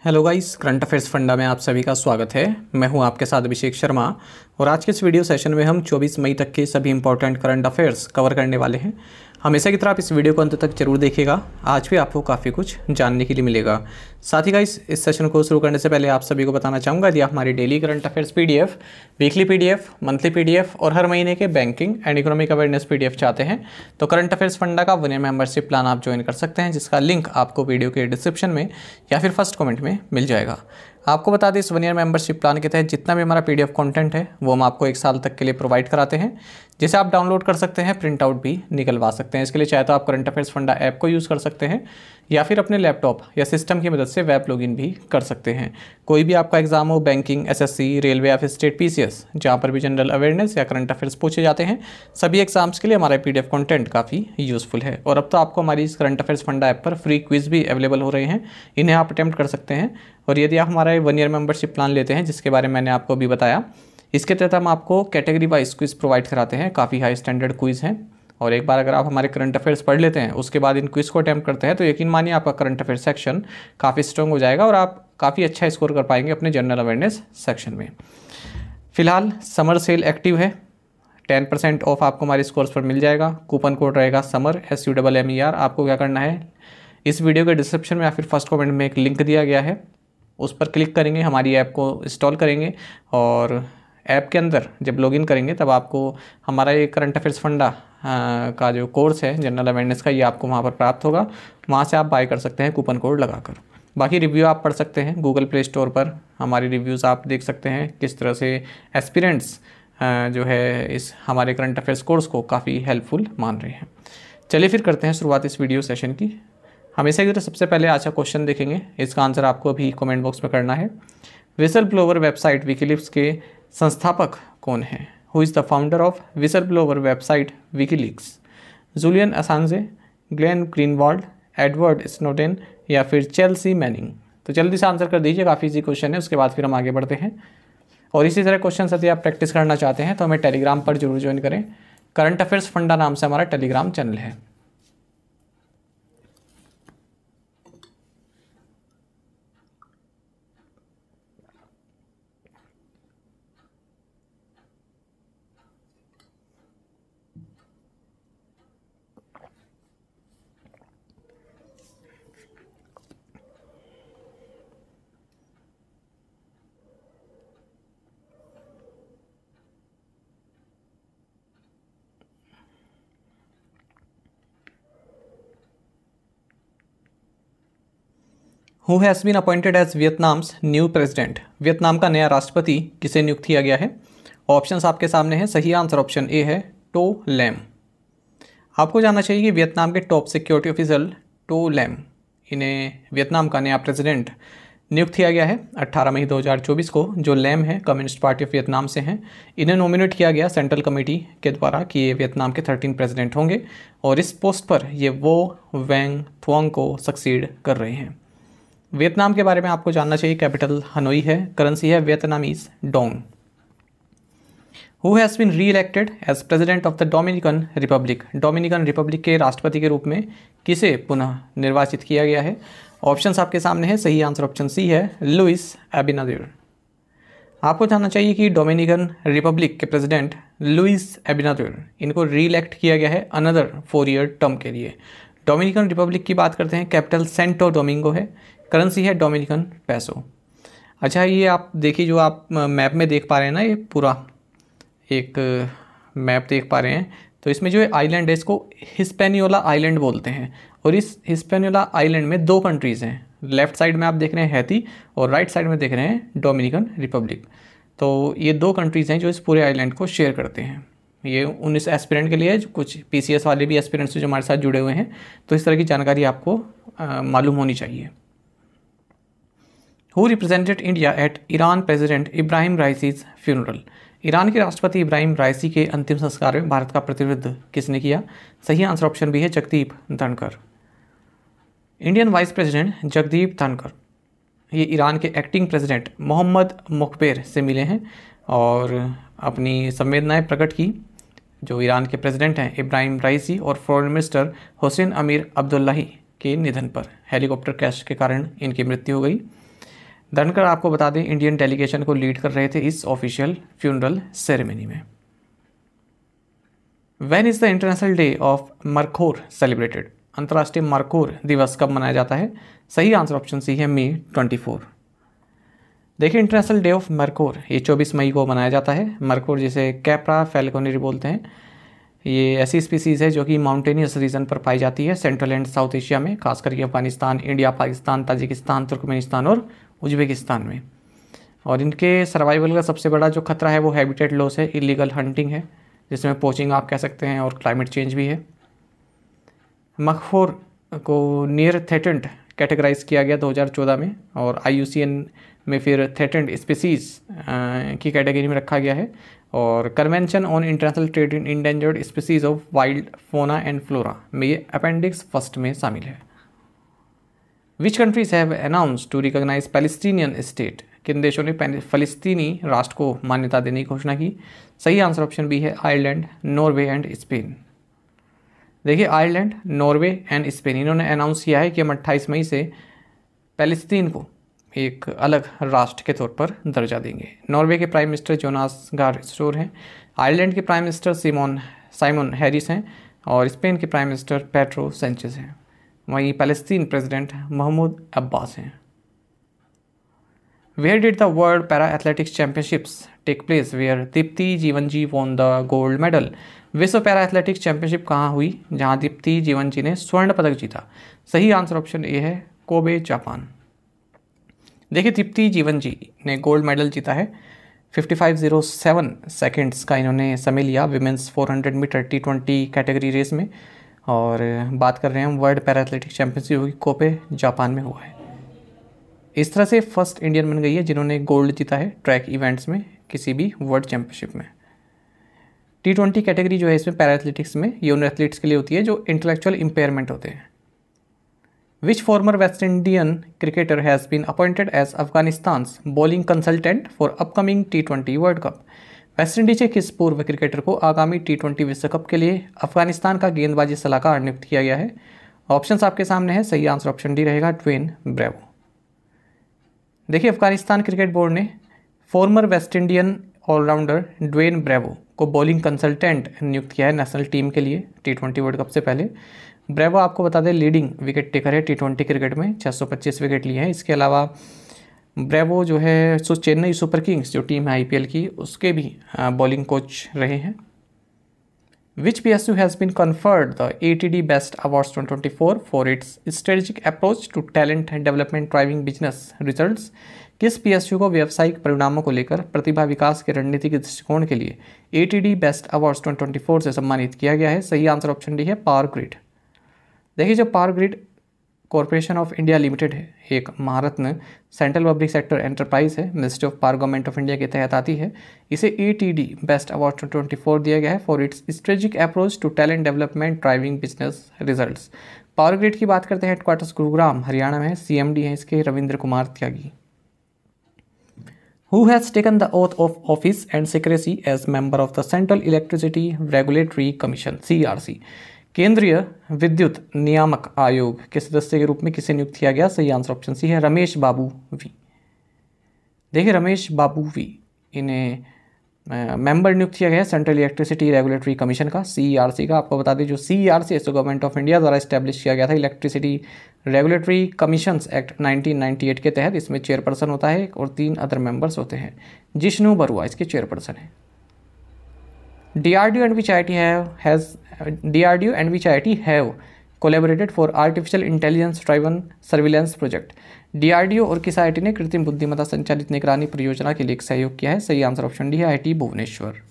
Hello guys, current affairs funda में आप सभी का स्वागत है। मैं हूं आपके साथ अभिषेक शर्मा और आज के इस वीडियो सेशन में हम 24 मई तक के सभी इंपॉर्टेंट करंट अफेयर्स कवर करने वाले हैं। हमेशा की तरह आप इस वीडियो को अंत तक जरूर देखिएगा, आज भी आपको काफ़ी कुछ जानने के लिए मिलेगा। साथ ही गाइस, इस सेशन को शुरू करने से पहले आप सभी को बताना चाहूँगा, यदि आप हमारी daily current affairs PDF, weekly PDF, monthly PDF और हर महीने के banking and economic awareness PDF चाहते हैं तो करंट अफेयर्स फंडा का 1 ईयर मेंबरशिप प्लान आप ज्वाइन कर सकते हैं, जिसका लिंक आपको वीडियो के डिस्क्रिप्शन में या फिर फर्स्ट कमेंट में मिल जाएगा। आपको बता दें, इस 1 ईयर मेंबरशिप प्लान के तहत जितना भी हमारा पीडीएफ कंटेंट है वो हम आपको 1 साल तक के लिए प्रोवाइड कराते हैं, जिसे आप डाउनलोड कर सकते हैं, प्रिंट आउट भी निकलवा सकते हैं। इसके लिए चाहे तो आप करंट अफेयर्स फंडा ऐप को यूज़ कर सकते हैं या फिर अपने लैपटॉप या सिस्टम की मदद से वेब लॉगिन भी कर सकते हैं। कोई भी आपका एग्जाम हो, बैंकिंग, एसएससी, रेलवे या फिर स्टेट पीसीएस, जहाँ पर भी जनरल अवेयरनेस या करंट अफेयर्स पूछे जाते हैं, सभी एग्जाम्स के लिए हमारा पीडीएफ कंटेंट काफ़ी यूज़फुल है। और अब तो आपको हमारी इस करंट अफेयर्स फंडा ऐप पर फ्री क्विज भी अवेलेबल हो रहे हैं, इन्हें आप अटेम्प्ट कर सकते हैं। और यदि आप हमारा 1 ईयर मेंबरशिप प्लान लेते हैं, जिसके बारे में मैंने आपको अभी बताया, इसके तहत हम आपको कैटेगरी वाइज क्विज प्रोवाइड कराते हैं। काफ़ी हाई स्टैंडर्ड क्विज हैं और एक बार अगर आप हमारे करंट अफेयर्स पढ़ लेते हैं, उसके बाद इन क्विज को अटैम्प्ट करते हैं, तो यकीन मानिए आपका करंट अफेयर्स सेक्शन काफ़ी स्ट्रॉन्ग हो जाएगा और आप काफ़ी अच्छा स्कोर कर पाएंगे अपने जनरल अवेयरनेस सेक्शन में। फिलहाल समर सेल एक्टिव है, 10% ऑफ आपको हमारे स्कोर्स पर मिल जाएगा। कूपन कोड रहेगा समर SUMMER। आपको क्या करना है, इस वीडियो के डिस्क्रिप्शन में या फिर फर्स्ट कमेंट में एक लिंक दिया गया है, उस पर क्लिक करेंगे, हमारी ऐप को इंस्टॉल करेंगे और ऐप के अंदर जब लॉगिन करेंगे तब आपको हमारा ये करंट अफेयर्स फंडा का जो कोर्स है जनरल अवेयरनेस का, ये आपको वहाँ पर प्राप्त होगा। वहाँ से आप बाय कर सकते हैं कूपन कोड लगाकर। बाकी रिव्यू आप पढ़ सकते हैं गूगल प्ले स्टोर पर, हमारी रिव्यूज़ आप देख सकते हैं किस तरह से एस्पिरेंट्स जो है इस हमारे करंट अफेयर्स कोर्स को काफ़ी हेल्पफुल मान रहे हैं। चलिए फिर करते हैं शुरुआत इस वीडियो सेशन की। हमेशा की तरह सबसे पहले आज का क्वेश्चन देखेंगे, इसका आंसर आपको अभी कमेंट बॉक्स में करना है। विसल ब्लोवर वेबसाइट विकीलीक्स के संस्थापक कौन है? Who is the founder of whistle blower website WikiLeaks? Julian Assange, Glenn Greenwald, Edward Snowden या फिर चेल्सी मैनिंग? तो जल्दी से आंसर कर दीजिए, काफ़ी इजी क्वेश्चन है, उसके बाद फिर हम आगे बढ़ते हैं। और इसी तरह क्वेश्चन यदि आप प्रैक्टिस करना चाहते हैं तो हमें टेलीग्राम पर जरूर ज्वाइन करें। करंट अफेयर्स फंडा नाम से हमारा टेलीग्राम चैनल है। Who has been appointed as Vietnam's new president? Vietnam का नया राष्ट्रपति किसे नियुक्त किया गया है? ऑप्शंस आपके सामने हैं। सही आंसर ऑप्शन ए है, टो लैम। आपको जानना चाहिए कि वियतनाम के top security officer To Lam, इन्हें वियतनाम का नया प्रेसिडेंट नियुक्त किया गया है 18 मई 2024 को। जो लैम है कम्युनिस्ट पार्टी ऑफ वियतनाम से हैं। इन्हें नॉमिनेट किया गया सेंट्रल कमेटी के द्वारा कि ये वियतनाम के 13 प्रेसिडेंट होंगे और इस पोस्ट पर ये वो वैंग थुआंग को सक्सीड कर रहे हैं। वियतनाम के बारे में आपको जानना चाहिए, कैपिटल हनोई है, करेंसी है Vietnamese dong. Who has been re elected as president of the Dominican Republic? Dominican Republic के राष्ट्रपति के रूप में किसे पुनः निर्वाचित किया गया है? ऑप्शंस आपके सामने है। सही आंसर ऑप्शन सी है, लुइस एबिनादर। आपको जानना चाहिए कि डोमिनिकन रिपब्लिक के प्रेसिडेंट लुइस एबिनादर, इनको री इलेक्ट किया गया है अनदर 4 ईयर टर्म के लिए। डोमिनिकन रिपब्लिक की बात करते हैं, कैपिटल सेंटो डोमिंगो है, करेंसी है डोमिनिकन पैसो। अच्छा, ये आप देखिए, जो आप मैप में देख पा रहे हैं ना, ये पूरा एक मैप देख पा रहे हैं, तो इसमें जो आइलैंड है इसको हिस्पैनियोला आइलैंड बोलते हैं। और इस हिस्पैनियोला आइलैंड में 2 कंट्रीज़ हैं। लेफ्ट साइड में आप देख रहे हैं हैती और राइट साइड में देख रहे हैं डोमिनिकन रिपब्लिक। तो ये 2 कंट्रीज़ हैं जो इस पूरे आइलैंड को शेयर करते हैं। ये 19 एस्पिरेंट के लिए है, कुछ PCS वाले भी एस्पिरेंट्स जो हमारे साथ जुड़े हुए हैं, तो इस तरह की जानकारी आपको मालूम होनी चाहिए। Who represented India at Iran president Ibrahim Raisi's funeral? Iran के राष्ट्रपति इब्राहिम राइसी के अंतिम संस्कार में भारत का प्रतिनिधित्व किसने किया? सही आंसर ऑप्शन बी है, Jagdeep Dhankhar. Indian vice president Jagdeep Dhankhar ये ईरान के एक्टिंग प्रेसिडेंट मोहम्मद मुखबेर से मिले हैं और अपनी संवेदनाएं प्रकट की। जो ईरान के प्रेसिडेंट हैं इब्राहिम राइसी और फॉरेन मिनिस्टर हुसैन अमीर अब्दुल्लाही के निधन पर हेलीकॉप्टर क्रैश के कारण इनकी मृत्यु हो गई। धनखड़ आपको बता दें इंडियन डेलीगेशन को लीड कर रहे थे इस ऑफिशियल फ्यूनरल सेरेमनी में। When is the international day of markhor celebrated? अंतर्राष्ट्रीय मरखोर दिवस कब मनाया जाता है? सही आंसर ऑप्शन सी है मई 24। देखिए इंटरनेशनल डे ऑफ मरखोर ये 24 मई को मनाया जाता है। मरखोर जिसे कैप्रा फैल्कोनेरी बोलते हैं, ये ऐसी स्पीसीज़ है जो कि माउंटेनियस रीजन पर पाई जाती है सेंट्रल एंड साउथ एशिया में, खास करके Afghanistan, India, Pakistan, Tajikistan, Turkmenistan और उज्बेकिस्तान में। और इनके सर्वाइवल का सबसे बड़ा जो खतरा है वो हैबिटेट लॉस है, इलीगल हंटिंग है, जिसमें पोचिंग आप कह सकते हैं, और क्लाइमेट चेंज भी है। मरखोर को नियर थ्रेटेंड कैटेगराइज किया गया 2014 में, और IUCN में फिर थ्रेटेंड स्पीसीज़ की कैटेगरी में रखा गया है। और convention on international trade in endangered species of wild fauna and flora में ये अपेंडिक्स फर्स्ट में शामिल है। Which countries have announce to recognise Palestinian state? किन देशों ने फ़लस्तीनी राष्ट्र को मान्यता देने की घोषणा की? सही आंसर ऑप्शन बी है आयरलैंड, नॉर्वे एंड स्पेन। देखिए आयरलैंड, नॉर्वे एंड स्पेन इन्होंने अनाउंस किया है कि हम 28 मई से पैलेस्तीन को एक अलग राष्ट्र के तौर पर दर्जा देंगे। नॉर्वे के प्राइम मिनिस्टर जोनास गार स्टोर हैं, आयरलैंड के प्राइम मिनिस्टर साइमन हैरिस हैं, और स्पेन के प्राइम मिनिस्टर पेड्रो सैंचेज हैं। वहीं पैलेस्तीन प्रेसिडेंट महमूद अब्बास हैं। Where did the world para athletics championships take place where Deepti Jeevanji won the gold medal? विश्व पैरा एथलेटिक्स चैंपियनशिप कहाँ हुई जहाँ दीप्ति जीवनजी ने स्वर्ण पदक जीता? सही आंसर ऑप्शन ए है कोबे, जापान। देखिए दीप्ति जीवनजी ने गोल्ड मेडल जीता है। 55.07 सेकेंड्स का इन्होंने समय लिया women's 400 metre T20 category race में। और बात कर रहे हैं हम वर्ल्ड पैरा एथलेटिक्स चैंपियनशिप हुई कोबे, जापान में हुआ है। इस तरह से फर्स्ट इंडियन बन गई है जिन्होंने गोल्ड जीता है ट्रैक इवेंट्स में किसी भी वर्ल्ड चैंपियनशिप में। T20 कैटेगरी जो है इसमें पैरा एथलेटिक्स में ये उन एथलीट्स के लिए होती है जो इंटेलेक्चुअल इम्पेयरमेंट होते हैं। Which former West Indian cricketer has been appointed as Afghanistan's bowling consultant for upcoming T20 World Cup? West Indies के किस पूर्व क्रिकेटर को आगामी T20 विश्व कप के लिए अफगानिस्तान का गेंदबाजी सलाहकार नियुक्त किया गया है? ऑप्शंस आपके सामने है, सही आंसर ऑप्शन डी रहेगा ड्वेन ब्रेवो। देखिए अफगानिस्तान क्रिकेट बोर्ड ने former West Indian all rounder Dwayne Bravo को बॉलिंग कंसल्टेंट नियुक्त किया है नेशनल टीम के लिए T20 वर्ल्ड कप से पहले। ब्रेवो आपको बता दें लीडिंग विकेट टेकर है T20 क्रिकेट में, 625 विकेट लिए हैं। इसके अलावा ब्रेवो जो है सो चेन्नई सुपर किंग्स जो टीम है IPL की उसके भी बॉलिंग कोच रहे हैं। Which PSU has been conferred the ATD best awards 2024 for its strategic approach to talent development driving business results? किस PSU को व्यावसायिक परिणामों को लेकर प्रतिभा विकास के रणनीतिक दृष्टिकोण के लिए ATD बेस्ट अवार्ड्स 2024 से सम्मानित किया गया है? सही आंसर ऑप्शन डी है पावर ग्रिड। देखिए जो power grid corporation of India limited है एक महारत्न सेंट्रल पब्लिक सेक्टर एंटरप्राइज है, ministry of power government of India के तहत आती है। इसे ATD बेस्ट अवार्ड 2024 दिया गया है for its strategic approach to talent development driving business results. Power grid की बात करते हैं, हेडक्वार्टर्स गुरुग्राम हरियाणा में है, CMD है इसके रविंद्र कुमार त्यागी। Who has taken the oath of office and secrecy as member of the Central Electricity Regulatory Commission CERC? केंद्रीय विद्युत नियामक आयोग के सदस्य के रूप में किसे नियुक्त किया गया? सही आंसर ऑप्शन सी है रमेश बाबू वी। देखिए रमेश बाबू वी इन्हें मेंबर नियुक्त किया गया सेंट्रल इलेक्ट्रिसिटी रेगुलेटरी कमीशन का CERC का। आपको बता दें जो CERC है तो गवर्नमेंट ऑफ इंडिया द्वारा इस्टेब्लिश किया गया था इलेक्ट्रिसिटी रेगुलेटरी कमीशंस एक्ट 1998 के तहत। इसमें चेयरपर्सन होता है और 3 अदर मेंबर्स होते हैं। जिष्णु बरुआ इसके चेयरपर्सन है। DRDO and which IIT have collaborated for artificial intelligence driven surveillance project? DRDO और किस IIT ने कृत्रिम बुद्धिमत्ता संचालित निगरानी परियोजना के लिए एक सहयोग किया है? सही आंसर ऑप्शन डी है IIT भुवनेश्वर।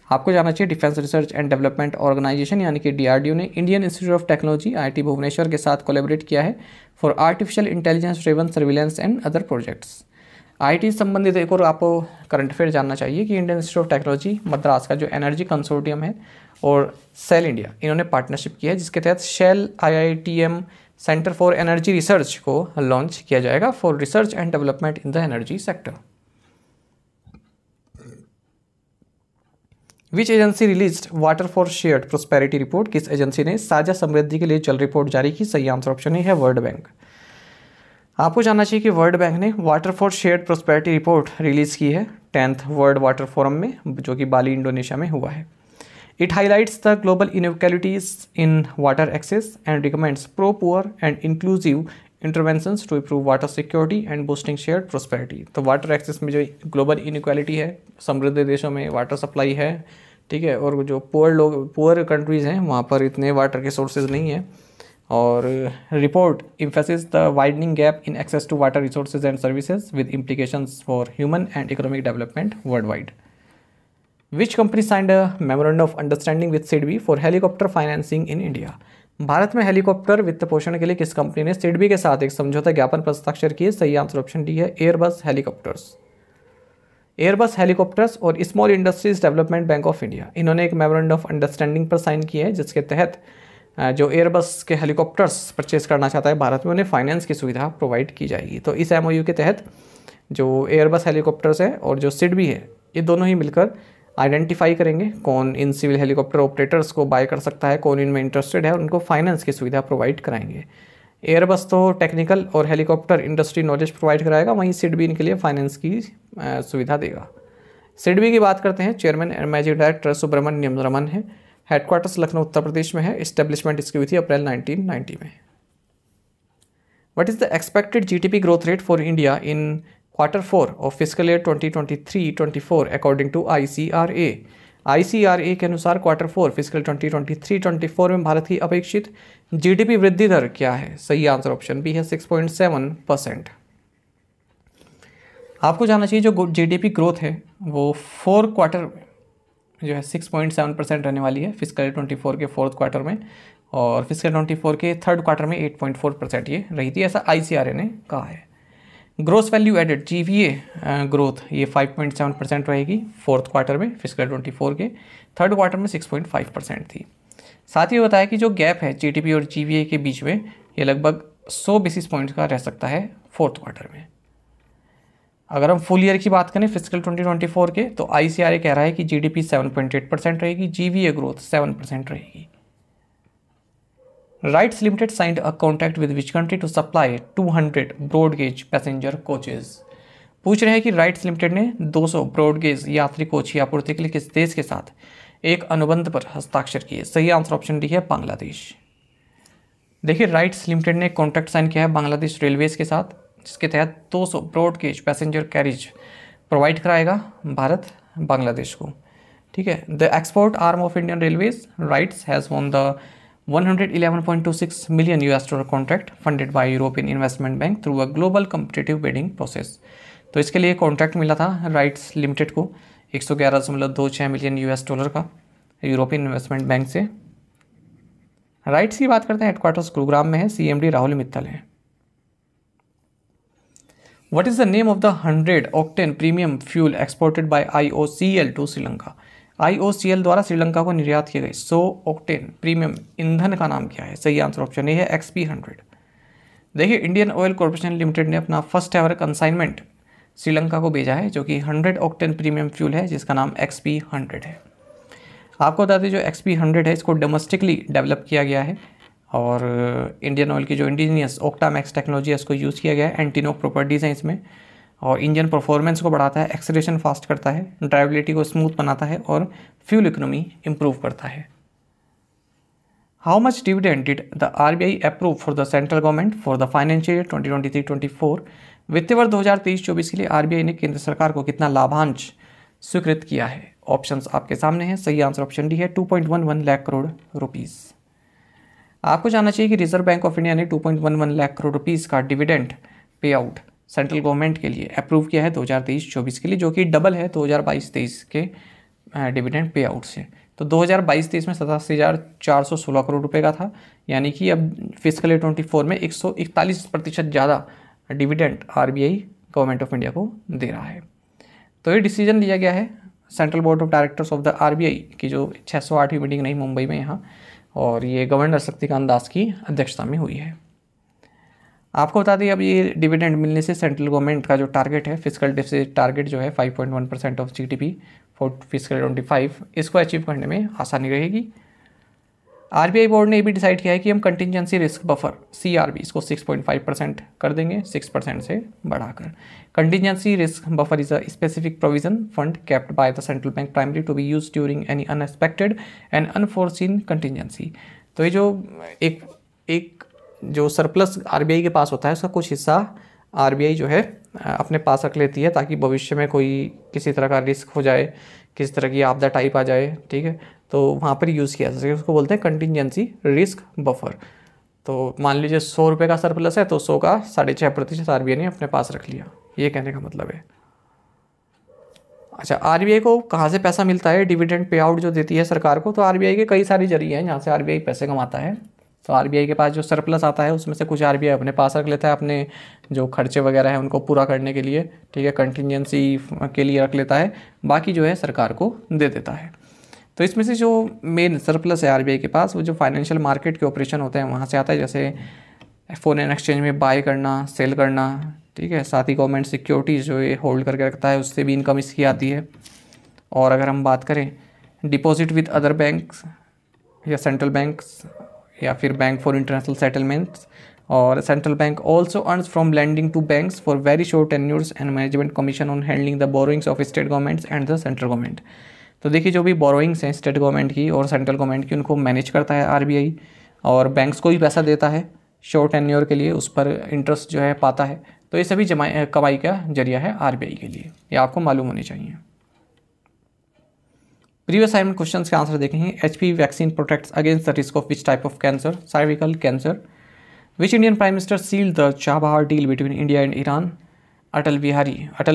आपको जाना चाहिए defence research and development organisation यानी कि DRDO ने Indian institute of technology IIT Bhubaneswar के साथ कोलैबोरेट किया है for artificial intelligence driven surveillance and other projects. IIT संबंधित एक और आपको करंट अफेयर जानना चाहिए कि Indian institute of technology Madras का जो एनर्जी कंसोर्टियम है और सेल इंडिया इन्होंने पार्टनरशिप की है जिसके तहत Shell IITM centre for energy research को लॉन्च किया जाएगा for research and development in the energy sector. Which agency released water for shared prosperity report? किस एजेंसी ने साझा समृद्धि के लिए जल रिपोर्ट जारी की? सही आंसर ऑप्शन है वर्ल्ड बैंक। आपको जानना चाहिए कि वर्ल्ड बैंक ने water for shared prosperity report release की है 10th वर्ल्ड वाटर फोरम में, जो कि बाली इंडोनेशिया में हुआ है। It highlights the global inequalities in water access and recommends pro poor and inclusive interventions to improve water security and boosting shared prosperity. तो water access में जो global inequality है, समृद्ध देशों में वाटर सप्लाई है, ठीक है, और जो पुअर कंट्रीज़ हैं वहाँ पर इतने वाटर के सोर्सेज नहीं हैं। और report emphasizes the widening gap in access to water resources and services with implications for human and economic development worldwide. Which company signed a memorandum of understanding with SIDBI for helicopter financing in India. Bharat में helicopter वित्त पोषण के लिए किस company ने सिडबी के साथ एक समझौता ज्ञापन पर हस्ताक्षर किए? सही आंसर ऑप्शन डी है एयरबस हेलीकॉप्टर्स। एयरबस हेलीकॉप्टर्स और small industries development bank of India, इन्होंने एक मेमोरेंडम ऑफ अंडरस्टैंडिंग पर साइन किया है, जिसके तहत जो एयरबस के हेलीकॉप्टर्स परचेज करना चाहता है भारत में, उन्हें फाइनेंस की सुविधा प्रोवाइड की जाएगी। तो इस एमओयू के तहत जो एयरबस हेलीकॉप्टर्स है और जो सिडबी है, ये दोनों ही मिलकर आइडेंटिफाई करेंगे कौन इन सिविल हेलीकॉप्टर ऑपरेटर्स को बाय कर सकता है, कौन इनमें इंटरेस्टेड है, और उनको फाइनेंस की सुविधा प्रोवाइड कराएंगे। एयरबस तो टेक्निकल और हेलीकॉप्टर इंडस्ट्री नॉलेज प्रोवाइड कराएगा, वहीं सिडबी इनके लिए फाइनेंस की सुविधा देगा। सिडबी की बात करते हैं, chairman and managing director Subramaniam Raman है। हेडक्वार्टर्स लखनऊ उत्तर प्रदेश में है। इस्टेब्लिशमेंट इसकी हुई थी अप्रैल 1990 में। What is the expected GDP growth rate for India in Q4 of fiscal year 2023-24 according to ICRA। ICRA के अनुसार Q4 फिजिकल 2023-24 में भारत की अपेक्षित जीडीपी वृद्धि दर क्या है? सही आंसर ऑप्शन बी है 6.7%। आपको जानना चाहिए जो जीडीपी ग्रोथ है वो 4 क्वार्टर जो है 6.7% रहने वाली है फिजिकल 24 के 4th क्वार्टर में, और फिजिकल 24 के 3rd क्वार्टर में 8.4% ये रही थी, ऐसा ICRA ने कहा है। ग्रोस वैल्यू एडेड GVA ग्रोथ ये 5.7% रहेगी 4th क्वार्टर में फिजिकल 24 के, 3rd क्वार्टर में 6.5% थी। साथ ही बताया कि जो गैप है GDP और GVA के बीच में, ये लगभग 100 बेसिस पॉइंट्स का रह सकता है 4th क्वार्टर में। अगर हम फुल ईयर की बात करें फिजिकल 2024 के, तो ICRA कह रहा है कि GDP 7.8% रहेगी, GVA ग्रोथ 7% रहेगी। RITES limited signed a contract with which country to supply 200 broad gauge passenger coaches. पूछ रहे हैं कि राइट्स लिमिटेड ने 200 ब्रॉड गेज यात्री कोच की आपूर्ति के लिए किस देश के साथ एक अनुबंध पर हस्ताक्षर किए? सही आंसर ऑप्शन डी है बांग्लादेश। देखिए, राइट्स लिमिटेड ने कॉन्ट्रैक्ट साइन किया है बांग्लादेश रेलवेज के साथ, जिसके तहत 200 broad gauge passenger carriage provide कराएगा भारत बांग्लादेश को। ठीक है। The export arm of Indian railways RITES has won the $111.26 million contract funded by European investment bank through a global competitive bidding process. तो इसके लिए कॉन्ट्रैक्ट मिला था राइट्स लिमिटेड को $111.26 मिलियन का यूरोपियन इन्वेस्टमेंट बैंक से। राइट्स की बात करते हैं, हेडक्वार्टर्स गुरुग्राम में है, CMD राहुल मित्तल है। What is the name of the 100 octane premium fuel exported by IOCL to Sri Lanka? IOCL द्वारा श्रीलंका को निर्यात किए गए 100 ऑक्टेन प्रीमियम ईंधन का नाम क्या है? सही आंसर ऑप्शन ए है XP100। देखिए, इंडियन ऑयल कॉर्पोरेशन लिमिटेड ने अपना फर्स्ट एवर कंसाइनमेंट श्रीलंका को भेजा है, जो कि 100 ऑक्टेन प्रीमियम फ्यूल है, जिसका नाम XP100 है। आपको बता दें, जो XP100 है इसको डोमेस्टिकली डेवलप किया गया है, और इंडियन ऑयल की जो इंडिजिनियस ऑक्टामैक्स टेक्नोलॉजी है उसको यूज़ किया गया है। एंटीनोक प्रॉपर्टीज़ हैं इसमें, और इंजन परफॉर्मेंस को बढ़ाता है, एक्सेलरेशन फास्ट करता है, ड्राइविलिटी को स्मूथ बनाता है, और फ्यूल इकोनॉमी इंप्रूव करता है। How much dividend did the RBI approve for the central government for the financial year 2023-24? वित्तीय वर्ष 2023-24 के लिए RBI ने केंद्र सरकार को कितना लाभांश स्वीकृत किया है? ऑप्शंस आपके सामने हैं। सही आंसर ऑप्शन डी है 2.11 लाख करोड़ रुपीज़। आपको जानना चाहिए कि रिजर्व बैंक ऑफ इंडिया ने 2.11 लाख करोड़ रुपीज़ का dividend pay out central government के लिए अप्रूव किया है 2023-24 के लिए, जो कि डबल है 2022-23 के डिविडेंड पे आउट से। तो 2022-23 में 87,416 करोड़ रुपए का था, यानी कि अब फिजिकल ईयर 24 में 141% ज़्यादा dividend RBI government of India को दे रहा है। तो ये डिसीजन लिया गया है central board of directors of the RBI की जो 608वीं मीटिंग रही मुंबई में यहाँ, और ये गवर्नर शक्तिकांत दास की अध्यक्षता में हुई है। आपको बता दें, अब ये डिविडेंड मिलने से सेंट्रल गवर्नमेंट का जो टारगेट है, फिजिकल डेफिसिट टारगेट जो है 5.1% ऑफ GDP फॉर फिजिकल 25, इसको अचीव करने में आसानी रहेगी। आरबीआई बोर्ड ने ये भी डिसाइड किया है कि हम कंटिजेंसी रिस्क बफर CRB इसको 6.5% कर देंगे, 6% से बढ़ाकर। Contingency risk buffer is a specific provision fund kept by the central bank primary to be use during any unexpected and unforeseen contingency. तो ये जो एक जो सरप्लस आरबीआई के पास होता है उसका कुछ हिस्सा आरबीआई जो है अपने पास रख लेती है, ताकि भविष्य में कोई किसी तरह का रिस्क हो जाए, किसी तरह की आपदा टाइप आ जाए, ठीक है, तो वहाँ पर यूज़ किया जा सके, उसको बोलते हैं कंटिजेंसी रिस्क बफर। तो मान लीजिए 100 रुपये का सरप्लस है तो 100 का 6.5% आरबीआई ने अपने पास रख लिया, ये कहने का मतलब है। अच्छा, आरबीआई को कहाँ से पैसा मिलता है? डिविडेंड पे आउट जो देती है सरकार को, तो आरबीआई के कई सारे जरिए हैं जहाँ से आरबीआई पैसे कमाता है। तो आरबीआई के पास जो सरप्लस आता है उसमें से कुछ आरबीआई अपने पास रख लेता है, अपने जो खर्चे वगैरह हैं उनको पूरा करने के लिए, ठीक है, कंटिजेंसी के लिए रख लेता है, बाकी जो है सरकार को दे देता है। तो इसमें से जो मेन सरप्लस है आरबीआई के पास, वो जो फाइनेंशियल मार्केट के ऑपरेशन होते हैं वहाँ से आता है, जैसे फॉरेन एक्सचेंज में बाय करना, सेल करना, ठीक है, साथ ही गवर्नमेंट सिक्योरिटीज़ जो ये होल्ड करके रखता है उससे भी इनकम इसकी आती है। और अगर हम बात करें डिपॉजिट विद अदर बैंक्स या सेंट्रल बैंक्स या फिर बैंक फॉर इंटरनेशनल सेटलमेंट्स, और central bank also earns from lending to banks for very short tenures and management commission on handling the borrowings of state governments and the central government. तो देखिए जो भी borrowings हैं state government की और central government की, उनको manage करता है आरबीआई, और बैंक्स को भी पैसा देता है शॉर्ट टेन्योर के लिए, उस पर इंटरेस्ट जो है पाता है। तो ये सभी कमाई का जरिया है आरबीआई के लिए, ये आपको मालूम होनी चाहिए। प्रीवियस असाइनमेंट क्वेश्चंस के आंसर देखेंगे। HPV vaccine protects against the risk of which type of cancer? Cervical cancer. Which Indian prime minister sealed the Chabahar deal between India and Iran? Atal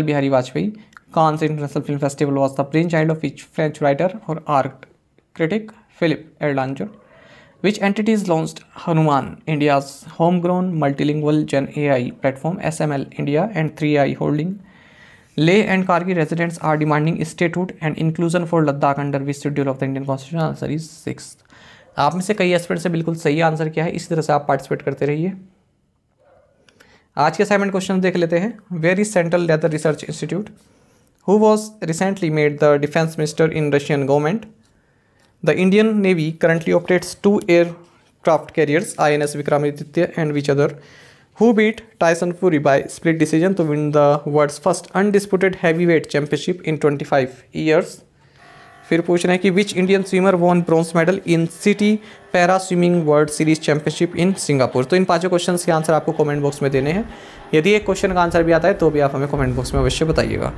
Bihari Vajpayee. Cannes International Film Festival was the brain child of which French writer और art critic? Philippe Erlanger. Which entities launched Hanuman, India's homegrown multilingual Gen AI platform SML India and 3i Holding? Leh and Kargil residents are demanding statehood and inclusion for Ladakh under which schedule of the Indian Constitution? Answer is 6th. आप में से कई aspirant से बिल्कुल सही answer किया है, इसी तरह से आप पार्टिसिपेट करते रहिए। आज के असाइनमेंट क्वेश्चन देख लेते हैं। Where is central leather research institute? Who was recently made the defence minister in Russian government? The Indian Navy currently operates 2 aircraft carriers, INS Vikramaditya and which other? Who beat Tyson Fury by split decision to win the world's first undisputed heavyweight championship in 25 years? फिर पूछ रहे हैं कि which Indian swimmer won bronze medal in City Para Swimming World Series Championship in Singapore? तो इन पांचों questions के answer आपको comment box में देने हैं। यदि एक क्वेश्चन का आंसर भी आता है तो भी आप हमें कमेंट बॉक्स में अवश्य बताइएगा।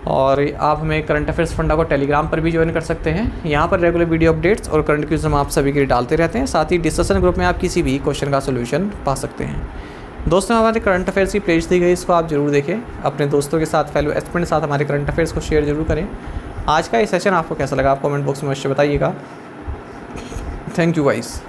और आप हमें करंट अफेयर्स फंडा को टेलीग्राम पर भी ज्वाइन कर सकते हैं। यहाँ पर रेगुलर वीडियो अपडेट्स और करंट क्विज हम आप सभी के लिए डालते रहते हैं। साथ ही डिस्कशन ग्रुप में आप किसी भी क्वेश्चन का सोल्यूशन पा सकते हैं। दोस्तों, हमारे करंट अफेयर्स की प्लेलिस्ट दी गई, इसको आप जरूर देखें। अपने दोस्तों के साथ, फेलो एस्पिरेंट के साथ हमारे करंट अफेयर्स को शेयर जरूर करें। आज का ये सेशन आपको कैसा लगा आप कमेंट बॉक्स में अवश्य बताइएगा। Thank you guys.